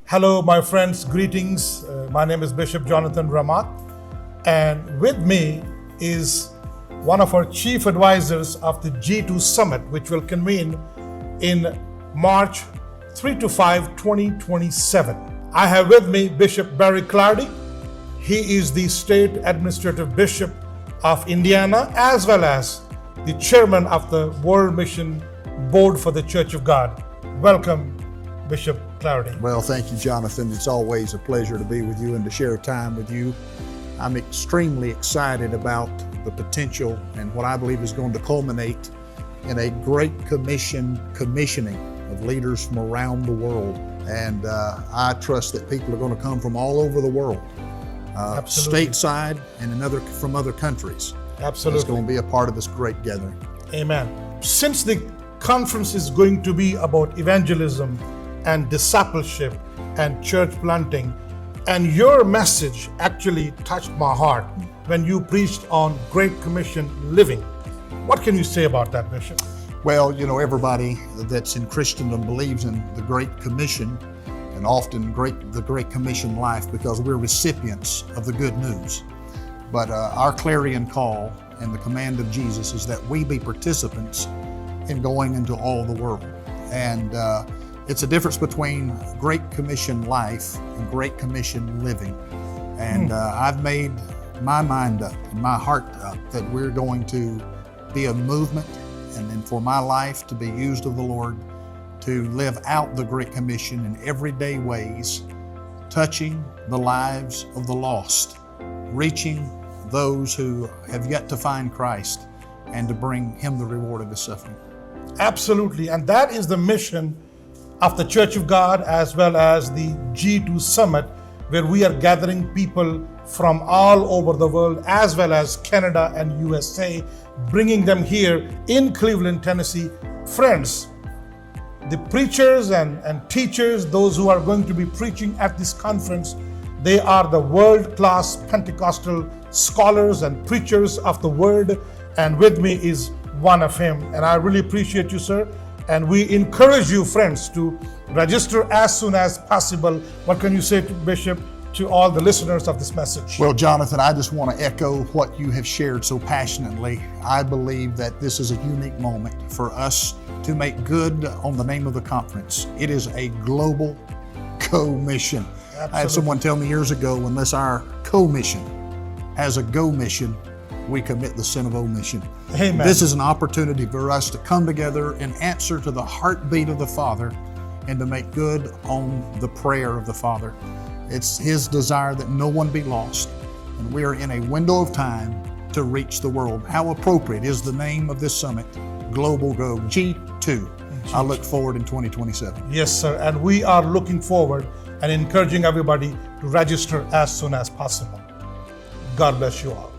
Hello, my friends, greetings. My name is Bishop Jonathan Ramat, and with me is one of our chief advisors of the G2 Summit, which will convene in March 3 to 5, 2027. I have with me Bishop Barry Clardy. He is the State Administrative Bishop of Indiana, as well as the Chairman of the World Mission Board for the Church of God. Welcome, Bishop Clardy. Well, thank you, Jonathan. It's always a pleasure to be with you and to share time with you. I'm extremely excited about the potential and what I believe is going to culminate in a great commissioning of leaders from around the world. And I trust that people are going to come from all over the world, stateside and from other countries. Absolutely. It's going to be a part of this great gathering. Amen. Since the conference is going to be about evangelism and discipleship and church planting, and your message actually touched my heart when you preached on Great Commission living. What can you say about that, Bishop? Well, everybody that's in Christendom believes in the Great Commission, and often the Great Commission life, because we're recipients of the good news. But our clarion call and the command of Jesus is that we be participants in going into all the world. And it's a difference between Great Commission life and Great Commission living. And I've made my mind up and my heart up that we're going to be a movement, and for my life to be used of the Lord to live out the Great Commission in everyday ways, touching the lives of the lost, reaching those who have yet to find Christ, and to bring Him the reward of His suffering. Absolutely, and that is the mission of the Church of God, as well as the G2 Summit, where we are gathering people from all over the world, as well as Canada and USA, bringing them here in Cleveland, Tennessee. Friends, the preachers and teachers, those who are going to be preaching at this conference, they are the world-class Pentecostal scholars and preachers of the Word, and with me is one of him. And I really appreciate you, sir. And we encourage you, friends, to register as soon as possible. What can you say, Bishop, to all the listeners of this message? Well, Jonathan, I just want to echo what you have shared so passionately. I believe that this is a unique moment for us to make good on the name of the conference. It is a global co-mission. I had someone tell me years ago, unless our co-mission has a go-mission, we commit the sin of omission. Amen. This is an opportunity for us to come together and answer to the heartbeat of the Father and to make good on the prayer of the Father. It's His desire that no one be lost, and we are in a window of time to reach the world. How appropriate is the name of this summit, Global Go G2. I look forward in 2027. Yes, sir, and we are looking forward and encouraging everybody to register as soon as possible. God bless you all.